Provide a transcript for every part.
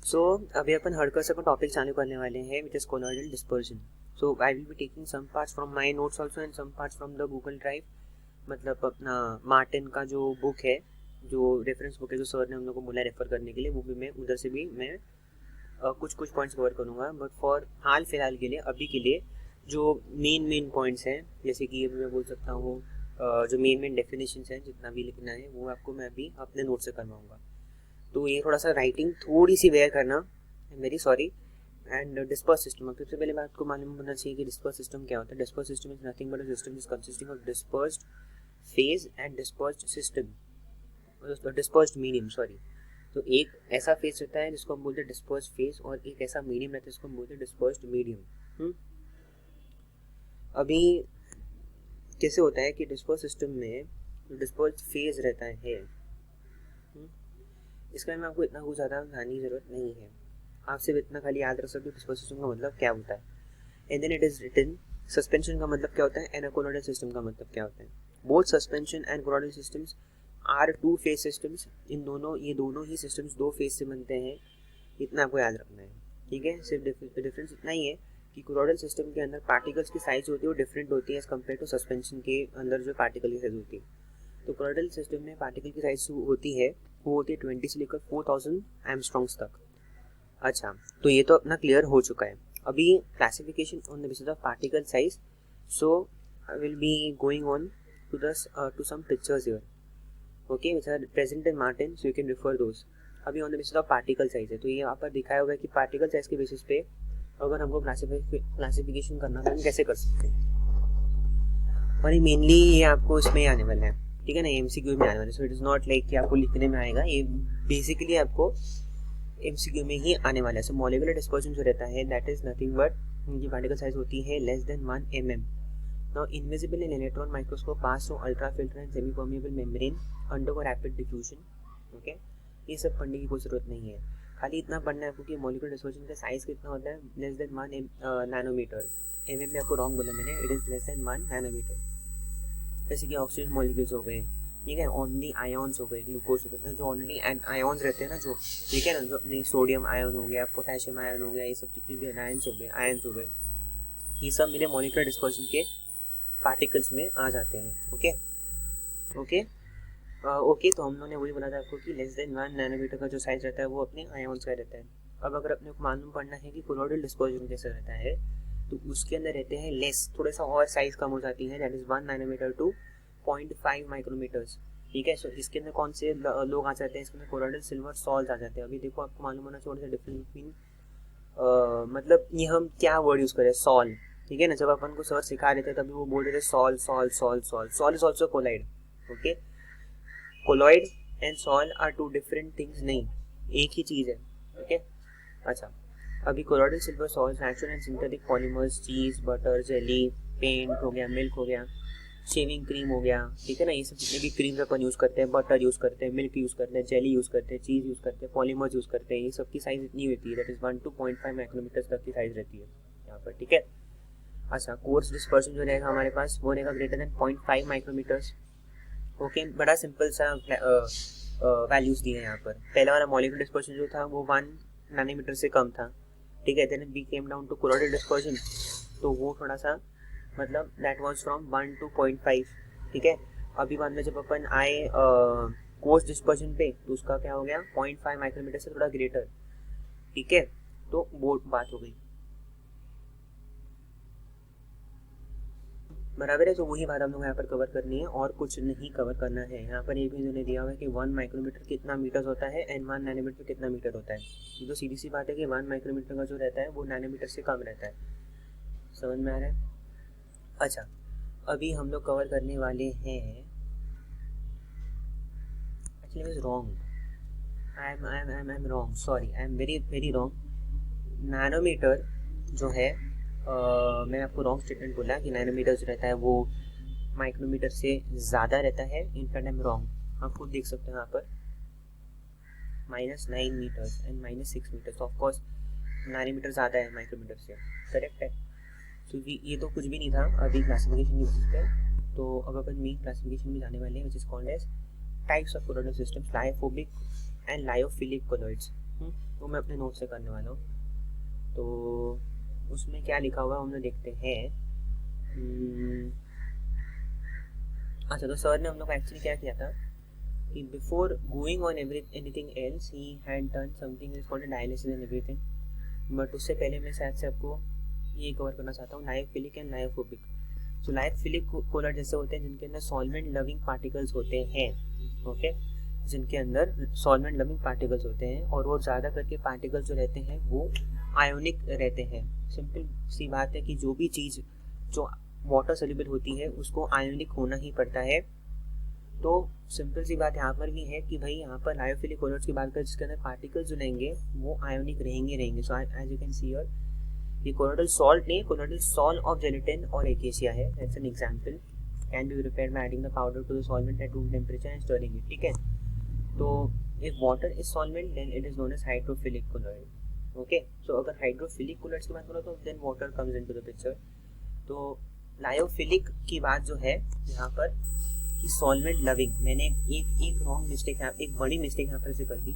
सो अभी अपन हड़कर से टॉपिक चालू करने वाले हैं which is colloidal dispersion. So I will be taking some parts from my notes also and some parts from the Google drive. मतलब अपना मार्टिन का जो बुक है, जो रेफरेंस बुक है, जो सर ने हम लोग को बोला रेफर करने के लिए, वो भी मैं उधर से भी मैं कुछ पॉइंट्स कवर करूँगा. बट फॉर हाल फिलहाल के लिए, अभी के लिए जो मेन पॉइंट्स हैं, जैसे कि अभी मैं बोल सकता हूँ जो मेन डेफिनेशंस हैं, जितना भी लिखना है वो आपको मैं अभी अपने नोट से करवाऊँगा. तो ये थोड़ा सा राइटिंग थोड़ी सी वेयर करना, आई am very sorry. And disperse system, अब सबसे पहले बात को मालूम होना चाहिए कि डिस्पर्स सिस्टम क्या होता है. Disperse system is nothing but a system is consisting of dispersed phase and dispersed system, dispersed medium, sorry. तो एक ऐसा फेज रहता है जिसको हम बोलते हैं डिस्पर्स्ड फेज, और एक ऐसा मीडियम रहता है जिसको हम बोलते हैं डिस्पर्स्ड मीडियम. अभी कैसे होता है कि डिस्पर्स सिस्टम में जो डिस्पर्स्ड फेज रहता है, इसके बारे में आपको इतना कुछ ज़्यादा जानने की ज़रूरत नहीं है. आप सिर्फ इतना खाली याद रख सकते हो डिस्पर्स सिस्टम का मतलब क्या होता है. And then it is written suspension का मतलब क्या होता है, एंड कोलॉइडल सिस्टम का मतलब क्या होता है. Both suspension and colloidal systems are two phase systems. ये दोनों ही सिस्टम्स दो फेज से बनते हैं, इतना आपको याद रखना है. ठीक है, सिर्फ डिफरेंस इतना ही है कि कोलॉइडल सिस्टम के अंदर पार्टिकल्स की साइज होती है वो डिफरेंट होती है एज कम्पेयर टू सस्पेंशन के अंदर जो पार्टिकल की साइज होती है. तो कोलॉइडल सिस्टम में पार्टिकल की साइज होती है, वो होती है 20 से लेकर 4000 एंगस्ट्रॉम्स तक. अच्छा, तो ये तो अपना क्लियर हो चुका है. अभी classification on the basis of particle size. So I will be going on to some pictures here, okay, which are present in Martin, so you can refer those. अभी on the basis of particle size है, तो ये यहाँ पर दिखाया हुआ है कि पार्टिकल साइज के बेसिस पे अगर हमको क्लासिफिकेशन करना है तो हम कैसे कर सकते हैं. और ये मेनली ये आपको इसमें आने वाला है, ठीक है ना, एमसीक्यू में आने वाला है. So it is not like कि आपको लिखने में आएगा, ये बेसिकली आपको एमसीक्यू में ही आने वाला है. सो मॉलिक्यूलर डिस्पर्जन जो रहता है दैट इज नथिंग बट उनकी पार्टिकल साइज होती है less than 1 mm. Now invisible in electron microscope pass through ultra filter and semi permeable membrane undergo rapid diffusion. Okay, ये सब पढ़ने की कोई जरूरत नहीं है. खाली इतना पढ़ना है आपको कि मॉलिक्यूलर डिस्पर्जन का साइज कितना होता है, लेस देन 1 नैनोमीटर. mm में आपको रॉन्ग बोला मैंने, it is less than 1 nanometer. जैसे कि ऑक्सीजन मॉलिक्यूल्स हो गए, ठीक है, ओनली आयोन्स हो गए, ग्लूकोज हो गए, जो ओनली आयोन्स रहते हैं ना, जो ठीक है ना, जो अपने सोडियम आयन हो गया, पोटेशियम आयन हो गया, ये सब जितने भी आयन्स हो गए, ये सब मेरे मॉलिक्यूलर डिस्पर्जन के पार्टिकल्स में आ जाते हैं. ओके ओके ओके, तो हम लोगों ने वही बोला था आपको कि लेस देन 1 नैनोमीटर का जो साइज रहता है वो अपने आयोन्स का रहता है. अब अगर अपने को मालूम पड़ना है कि कोलॉइडल डिस्पर्जन कैसा रहता है, तो उसके अंदर रहते हैं लेस, थोड़ा सा और साइज कम हो जाती है, that is 1 nanometer to 0.5 micrometers. ठीक है, सो इसके अंदर कौन से लोग आ जाते हैं, इसके अंदर कोलॉइडल सिल्वर सॉल्ट आ जाते हैं. अभी देखो आपको मालूम होना चाहिए डिफरेंस बिटवीन, मतलब ये हम क्या वर्ड यूज करें, सॉल. ठीक है ना, जब अपन को सर सिखा रहे थे तभी वो बोल रहे थे sol sol sol sol. Sol is also colloid. Okay, colloid and sol are two different things, नहीं एक ही चीज है. ओके, अच्छा, अभी colloidal silver salt natural and synthetic polymers, cheese, butter, jelly, paint हो गया, मिल्क हो गया, शेविंग क्रीम हो गया, ठीक है ना, ये सब जितने भी क्रीम अपन यूज़ करते हैं, बटर यूज़ करते हैं, मिल्क यूज़ करते हैं, जेली यूज़ करते हैं, चीज़ यूज़ करते हैं, पॉलीमर्स यूज़ करते हैं, ये सब की साइज़ इतनी होती है, दैट इज़ 1 to 0.5 माइक्रोमीटर तक की साइज़ रहती है यहाँ पर. ठीक है, अच्छा, कोर्स डिस्पर्जन जो रहेगा हमारे पास वो रहेगा ग्रेटर देन 0.5 माइक्रोमीटर्स. ओके, बड़ा सिंपल सा वैल्यूज़ दिए हैं यहाँ पर. पहला वाला मॉलिक्यूलर डिस्पर्जन जो था वो 1 नैनोमीटर से कम था. ठीक है, then we came down to colloidal dispersion, तो वो थोड़ा सा मतलब दैट वाज फ्रॉम 1 to 0.5. ठीक है, अभी बाद में जब अपन आए कोर्स डिस्पर्जन पे, तो उसका क्या हो गया, 0.5 माइक्रोमीटर से थोड़ा ग्रेटर. ठीक है, तो वो बात हो गई, बराबर है. तो वही बात हम लोग यहाँ पर कवर करनी है और कुछ नहीं कवर करना है. यहाँ पर ये भी उन्होंने दिया हुआ है कि 1 माइक्रोमीटर कितना मीटर होता है एंड 1 नैनोमीटर कितना मीटर होता है. ये तो सीधी सी बात है कि 1 माइक्रोमीटर का जो रहता है वो नैनोमीटर से कम रहता है. समझ में आ रहा है. अच्छा, अभी हम लोग कवर करने वाले हैं, actually is wrong, I am wrong, sorry, I am very wrong. Nanometer जो है मैंने आपको रॉन्ग स्टेटमेंट बोला कि नैनोमीटर जो रहता है वो माइक्रोमीटर से ज़्यादा रहता है. इनफैक्ट आई एम रॉन्ग, आप खुद देख सकते हैं यहाँ पर -9 meters and -6 meters. Of course nanometer ज़्यादा है माइक्रोमीटर से, करेक्ट है. तो ये तो कुछ भी नहीं था अभी क्लासिफिकेशन की बेसिस पे. तो अब अपन मेन क्लासिफिकेशन में जाने वाले हैं, which is called as types of colloidal systems, lyophobic and lyophilic colloids. वो मैं अपने नोट से करने वाला हूँ। तो उसमें क्या लिखा हुआ है हम लोग देखते हैं। अच्छा, तो सर ने हम लोग को एक्चुअली क्या किया था कि before going on anything else he had done something is called dialysis and everything. But उससे पहले मैं शायद से आपको ये कवर करना चाहता हूँ, लायोफिलिक एंड लायोफोबिक। तो लायोफिलिक कोलर जैसे होते हैं जिनके अंदर सॉल्वेंट लविंग पार्टिकल्स होते हैं, ओके, जिनके अंदर सॉल्वेंट लविंग पार्टिकल्स होते हैं, और वो ज़्यादा करके पार्टिकल्स जो रहते हैं वो आयोनिक रहते हैं। सिंपल सी बात है कि जो भी चीज़ जो वाटर सोल्यूबल होती है उसको आयोनिक होना ही पड़ता है। तो सिंपल सी बात यहाँ पर भी है कि भाई यहाँ पर लायोफिलिक कोलर्स की बात करें जिसके अंदर पार्टिकल्स जो रहेंगे वो आयोनिक रहेंगे। So as you can see here, ये कोलोइडल सॉल्ट नहीं, कोलोइडल सॉल ऑफ जेलेटिन और एकेशिया है। That's an example. Can be prepared by adding the powder to the solvent at room temperature and stirring it, ठीक है। तो if water is solvent then it is known as hydrophilic colloid, okay. So अगर hydrophilic colloids की बात करो तो then water comes into the picture. तो lyophilic की बात जो है यहाँ पर कि सॉल्वेंट लविंग, मैंने एक रॉन्ग मिस्टेक यहाँ, एक बड़ी मिस्टेक यहाँ पर से कर दी।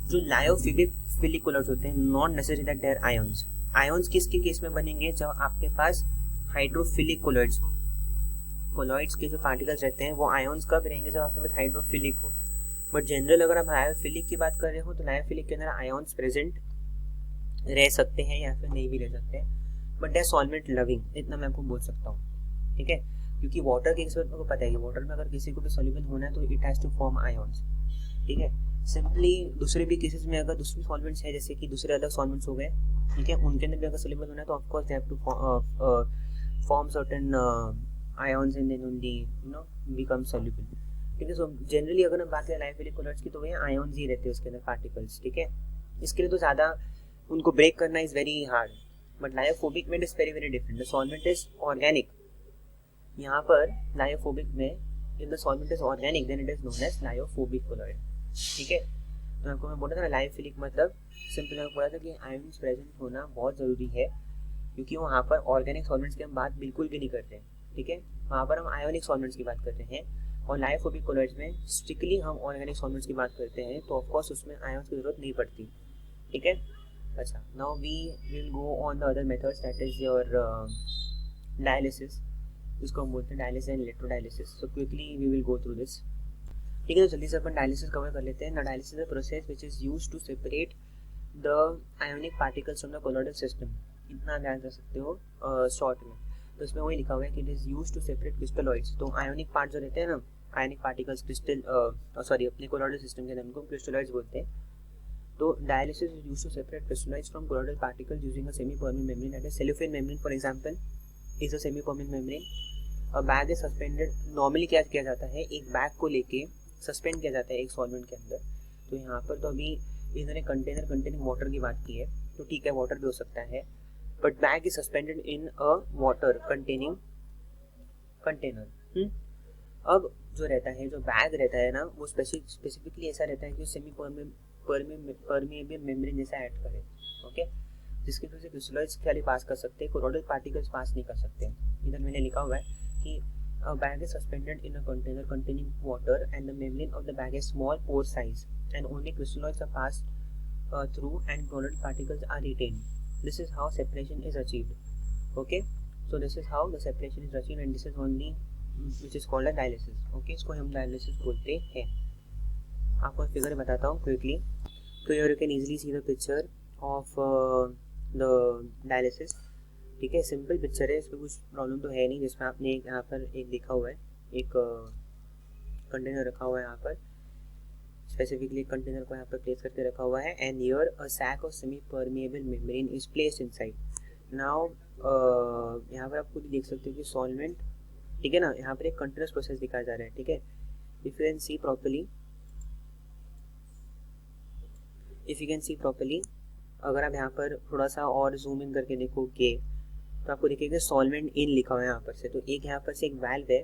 जो लायोफिलिक कोलॉइड्स होते हैं not necessary that they're ions. Ions किसके केस में बनेंगे, जब आपके पास हाइड्रोफिलिक कोलॉइड्स हो। कोलॉइड्स के जो पार्टिकल्स रहते हैं वो आयंस कब रहेंगे, जब आपके पास हाइड्रोफिलिक हो। बट जनरल अगर आप लायोफिलिक की बात कर रहे हो तो लायोफिलिक के अंदर आयंस प्रेजेंट रह सकते हैं या फिर नहीं भी रह सकते हैं, बट दे सॉल्वेंट लविंग, इतना मैं आपको बोल सकता हूँ, ठीक है। क्योंकि वाटर के केस में आपको पता है कि वाटर में अगर किसी को भी सॉल्युबल होना है तो it has to form ions, ठीक है। सिंपली दूसरे भी केसेस में अगर दूसरे सॉल्वेंट्स है, जैसे कि दूसरे अलग सॉल्वेंट्स हो गए, ठीक है, उनके अंदर भी अगर सॉल्युबल होना है तो of course they have to form certain ions and then only you know become soluble, ठीक है। सो जनरली अगर हम बात करें लायोफिलिक कोलॉइड्स की तो वही आयंस ही रहते हैं उसके अंदर, पार्टिकल्स, ठीक है। इसके लिए तो ज़्यादा उनको ब्रेक करना is very hard. But lyophobic में is very different. The solvent is organic. यहाँ पर लायोफोबिक में if the solvent is organic then it is known as lyophobic colloid, ठीक है। तो आपको मैं बोला था ना लायोफिलिक मतलब सिंपल मैं बोला था कि आयंस प्रेजेंट होना बहुत ज़रूरी है, क्योंकि वहाँ पर ऑर्गेनिक सॉल्वेंट्स की हम बात बिल्कुल भी नहीं करते, ठीक है। वहाँ पर हम आयोनिक सॉल्वेंट्स की बात करते हैं, और लायोफोबिक कोलॉइड्स में स्ट्रिक्टली हम ऑर्गेनिक सॉल्वेंट्स की बात करते हैं, तो ऑफकोर्स उसमें आयंस की जरूरत नहीं पड़ती, ठीक है। अच्छा, now we will go on the other methods, that is your dialysis, जिसको हम बोलते हैं dialysis and electrodialysis. So quickly we will go through this, ठीक है। तो जल्दी से अपन डायलिसिस कवर कर लेते हैं। Dialysis is a process which is used to separate the ionic particles from the colloidal system. इतना ध्यान कर सकते हो शॉर्ट में। तो इसमें वही लिखा हुआ है कि it is used to separate crystalloids. तो आयोनिक पार्ट जो रहते हैं ना, आयोनिक पार्टिकल्स क्रिस्टल सॉरी अपने कोलॉइडल सिस्टम के अंदर उनको क्रिस्टलॉइड्स बोलते हैं। तो dialysis is used to separate crystalloids from colloidal particles using a semi permeable membrane, that is cellulose membrane for example is a semi permeable membrane. Bag is suspended. Normally क्या किया जाता है, एक बैग को लेके सस्पेंड किया जाता है एक सॉल्वेंट के अंदर। तो यहाँ पर तो अभी इन्होंने कंटेनर कंटेनिंग वाटर की बात की है, तो ठीक है वाटर भी हो सकता है, but bag is suspended in a water containing container. अब जो रहता है, जो बैग रहता है ना, वो स्पेसिफिकली ऐसा रहता है कि सेमी परमेबल मेम्ब्रेन जैसा ऐड करे, ओके, जिसकी वजह से क्रिस्टलॉइड्स खाली पास कर सकते हैं, कोलॉइडल पार्टिकल्स पास नहीं कर सकते। इधर मैंने लिखा हुआ है कि a bag is suspended in a container containing water and the membrane of the bag is small pore size and only crystalloids are passed through and colloidal particles are retained. This is how separation is achieved. Okay, so this is how the separation is achieved and this is only which is called a dialysis. Okay, इसको हम dialysis बोलते हैं। आपको figure बताता हूँ quickly. So here you can easily see the picture of the dialysis. ठीक है, simple picture है, इसमें कुछ प्रॉब्लम तो है नहीं। जिसमें आपने एक यहाँ पर एक देखा हुआ है, एक कंटेनर रखा हुआ है यहाँ पर, स्पेसिफिकली एक कंटेनर को यहाँ पर प्लेस करके रखा हुआ है, and here a sac of semi permeable membrane is placed inside. Now यहाँ पर आप खुद देख सकते हो कि सॉल्वेंट, ठीक है ना, यहाँ पर एक कंटिन्यूअस प्रोसेस दिखाया जा रहा है, ठीक है। If you can C properly, अगर आप यहाँ पर थोड़ा सा और जूम इन करके देखोगे तो आपको दिखेगा सॉल्वेंट इन लिखा हुआ है यहाँ पर से। तो एक यहाँ पर से एक वाल्व है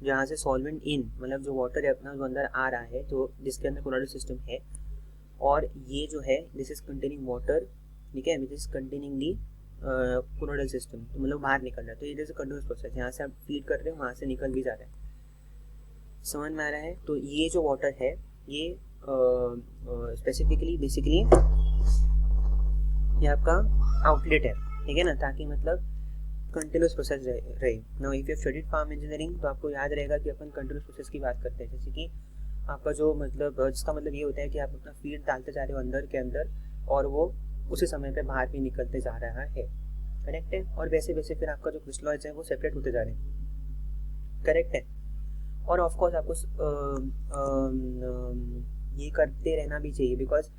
जहाँ से सॉल्वेंट इन मतलब जो वाटर है अपना जो अंदर आ रहा है, जो जिसके अंदर कोलॉइडल सिस्टम है, और ये जो है दिस इज कंटेनिंग वाटर, ठीक है, which is containing the colloidal system, तो मतलब बाहर निकल रहा है। तो ये जैसे कंटिन्यूस प्रोसेस, यहाँ से आप फीड कर रहे हो, वहाँ से निकल भी जा रहा है। समझ में आ रहा है। तो ये जो वाटर है ये स्पेसिफिकली बेसिकली ये आपका आउटलेट है, ठीक है ना, ताकि मतलब कंटिन्यूस प्रोसेस रहे। Now if you studied pharm engineering तो आपको याद रहेगा कि अपन कंटिन्यूस प्रोसेस की बात करते हैं, जैसे कि आपका जो मतलब जिसका मतलब ये होता है कि आप अपना फीड डालते जा रहे हो अंदर के अंदर और वो उसी समय पे बाहर भी निकलते जा रहा है, करेक्ट है। और वैसे वैसे फिर आपका जो क्रिस्टलॉइड्स है वो सेपरेट होते जा रहे हैं, करेक्ट है। और ऑफकोर्स आपको ये करते रहना भी चाहिए, बिकॉज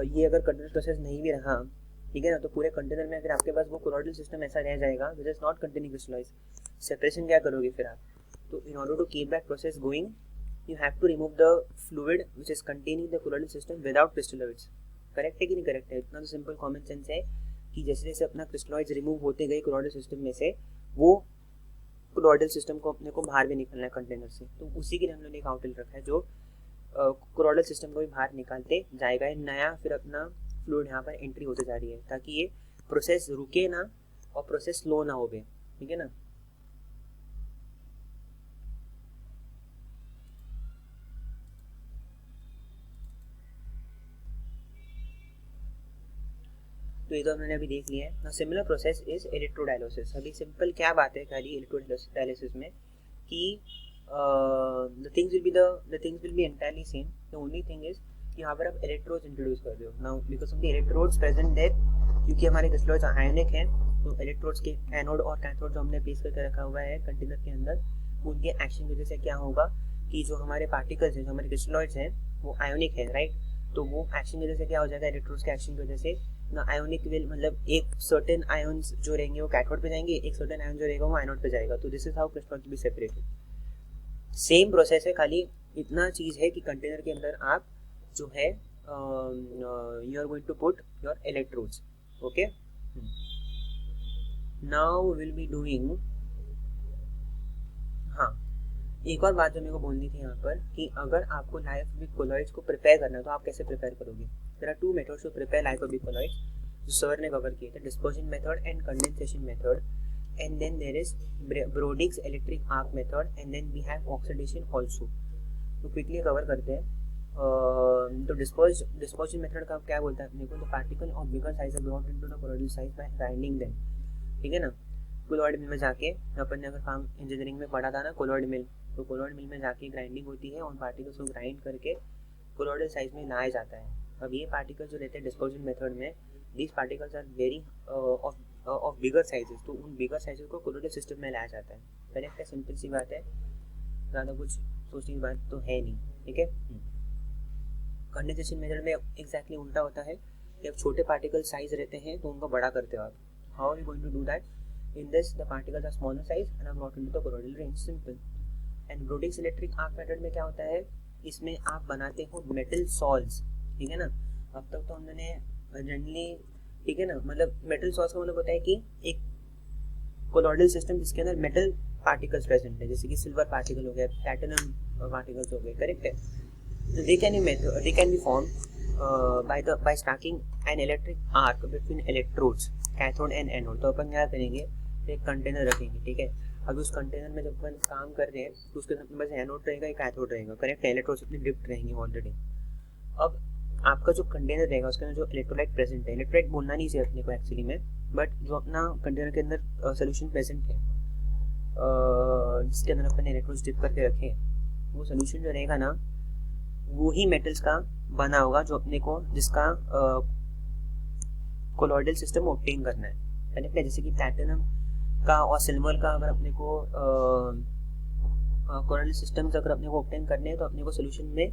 ये अगर कंटिन्यूस प्रोसेस नहीं भी रहा, ठीक है ना, तो पूरे कंटेनर में अगर आपके पास वो कोलॉइडल सिस्टम ऐसा रह जाएगा which is not containing crystalloids, separation क्या करोगे फिर आप। तो in order to keep that process going you have to remove the fluid which is containing the colloidal system without crystalloids, correct है कि नहीं करेक्ट है। इतना तो सिंपल कॉमन सेंस है कि जैसे जैसे अपना क्रिस्टलॉइड्स रिमूव होते गए कोलॉइडल सिस्टम में से, वो कोलॉइडल सिस्टम को अपने को बाहर भी निकलना है कंटेनर से, तो उसी के लिए हम लोगों ने एक आउटलेट रखा है जो कोलॉइडल सिस्टम को भी बाहर निकालते जाएगा। नया फिर अपना फ्लूइड यहाँ पर एंट्री होते जा रही है ताकि ये प्रोसेस रुके ना और प्रोसेस स्लो ना हो गए, ठीक है ना। तो ये तो हमने अभी देख लिया है ना। Similar process is electrodialysis. अभी सिंपल क्या बात है खाली इलेक्ट्रोडायलिसिस में कि the things will be entirely same. The only thing is यहाँ पर आप इलेक्ट्रोड्स इंट्रोड्यूस कर रहे हो now because of the electrodes present there, क्योंकि हमारे क्रिस्टलॉइड्स आयोनिक हैं, तो इलेक्ट्रोड्स के एनोड और कैथोड जो हमने प्लेस करके रखा हुआ है कंटेनर के अंदर, उनके एक्शन की वजह से क्या होगा कि जो हमारे पार्टिकल्स हैं, जो हमारे क्रिस्टलॉइड्स हैं, वो आयोनिक है, राइट। तो वो एक्शन की वजह से क्या हो जाएगा, इलेक्ट्रोड्स के एक्शन की वजह से ना आयोनिक विल मतलब एक सर्टेन आयन्स जो रहेंगे वो कैथोड पे जाएंगे, एक सर्टेन आयन जो रहेगा वो एनोड पे जाएगा। तो this is how crystalloids be separated. Same process है, खाली इतना चीज है कि कंटेनर के अंदर आप जो है you are going to put your electrodes, okay. Now will be doing, हाँ एक और बात जो मेरे को बोलनी थी यहाँ पर कि अगर आपको लाइफ कोलॉइड्स को प्रिपेयर करना है तो आप कैसे प्रिपेयर करोगे। There are two methods to prepare life colloids जो सर ने कवर किए थे, dispersion method and condensation method, and then there is Bredig's electric arc method, and then we have oxidation also. तो क्विकली कवर करते हैं। तो dispersion method का क्या बोलता है अपने को, the particle of bigger size are brought into the colloidal size by grinding them, ठीक है ना। कोलॉइड मिल में जाके अपन ने अगर काम इंजीनियरिंग में पढ़ा था ना कोलॉइड मिल, तो कोलॉइड मिल में जाके ग्राइंडिंग होती है और पार्टिकल्स को ग्राइंड करके कोलॉइडल साइज में लाया जाता है। अब ये पार्टिकल्स जो रहते हैं डिस्पर्शन मेथड में, these particles are very of bigger sizes, तो उन बिगर साइजेस को कोलॉइडल सिस्टम में लाया जाता है, करेक्ट है। सिंपल सी बात है, ज़्यादा कुछ सोचने की बात तो है नहीं, ठीक है। कंडेंसेशन मेथड में एग्जैक्टली उल्टा होता है कि अब छोटे पार्टिकल साइज रहते हैं तो उनको बड़ा करते हो आप। How are you going to do that, in this the particles are smaller size and are brought into the colloidal range, simple। and Brodik's electric arc method में क्या होता है, इसमें आप बनाते हो मेटल सॉल्व्स, ठीक है ना। अब तक तो हमने जनरली, ठीक है ना, मतलब मेटल सॉल्व्स का मतलब होता है कि एक कोलॉइडल सिस्टम जिसके अंदर मेटल पार्टिकल्स प्रेजेंट है, जैसे कि सिल्वर पार्टिकल हो गया, प्लैटिनम पार्टिकल्स हो गए, करेक्ट है। they can be formed by stacking an electric arc between electrodes cathode and anode. तो अपन क्या करेंगे, एक कंटेनर रखेंगे, ठीक है। अभी उस कंटेनर में जब अपन काम कर रहे हैं तो उसके बस एनोड रहेगा, एक कैथोड रहेगा, करेक्ट। इलेक्ट्रोड्स अपने डिप्ट रहेंगे ऑलरेडी। अब आपका जो कंटेनर रहेगा उसके अंदर जो इलेक्ट्रोलाइट प्रेजेंट है, इलेक्ट्रोलाइट बोलना नहीं चाहिए अपने को एक्चुअली में, बट जो अपना कंटेनर के अंदर सोल्यूशन प्रेजेंट है जिसके अंदर अपन इलेक्ट्रोड्स डिप करके रखे हैं, वो सोल्यूशन जो रहेगा ना वो ही मेटल्स का बना होगा जो अपने को जिसका कोलॉइडल सिस्टम ऑब्टेन करना है, करेक्ट है। जैसे कि प्लैटिनम का और सिल्वर का अगर अपने को कोलॉइडल सिस्टम्स अगर अपने को ऑब्टेन करने हैं तो अपने को सोल्यूशन में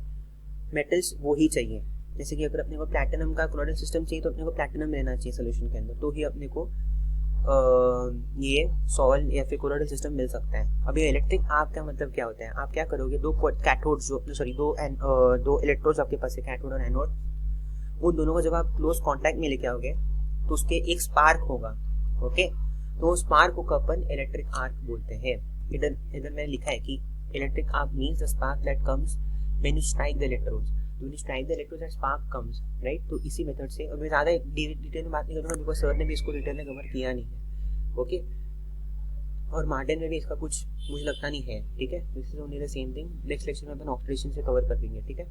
मेटल्स वो ही चाहिए। जैसे कि अगर अपने को प्लैटिनम का कोलॉइडल सिस्टम चाहिए तो अपने को प्लैटिनम रहना चाहिए सोल्यूशन के अंदर, तो ही अपने को ये सॉल्ट या फिर कोलॉइडल सिस्टम मिल सकता है। अब ये इलेक्ट्रिक आर्क का मतलब क्या होता है, आप क्या करोगे, दो कैथोड्स जो अपने दो इलेक्ट्रोड्स आपके पास है, कैथोड और एनोड, उन दोनों को जब आप क्लोज कॉन्टैक्ट में लेके आओगे तो उसके एक स्पार्क होगा, ओके। तो स्पार्क को अपन इलेक्ट्रिक आर्क बोलते हैं। इधर मैंने लिखा है कि electric arc means the spark that comes when you strike the electrodes, when you strike the electrodes that spark comes, right. तो इसी मेथड से, और मैं ज़्यादा डिटेल में बात नहीं करूँगा बिकॉज सर ने भी इसको डिटेल में कवर किया नहीं है, ओके। और मार्टिन में भी इसका कुछ मुझे लगता नहीं है, ठीक है। This is only the same thing. Next lecture में अपन ऑक्सीडेशन से कवर कर देंगे, ठीक है।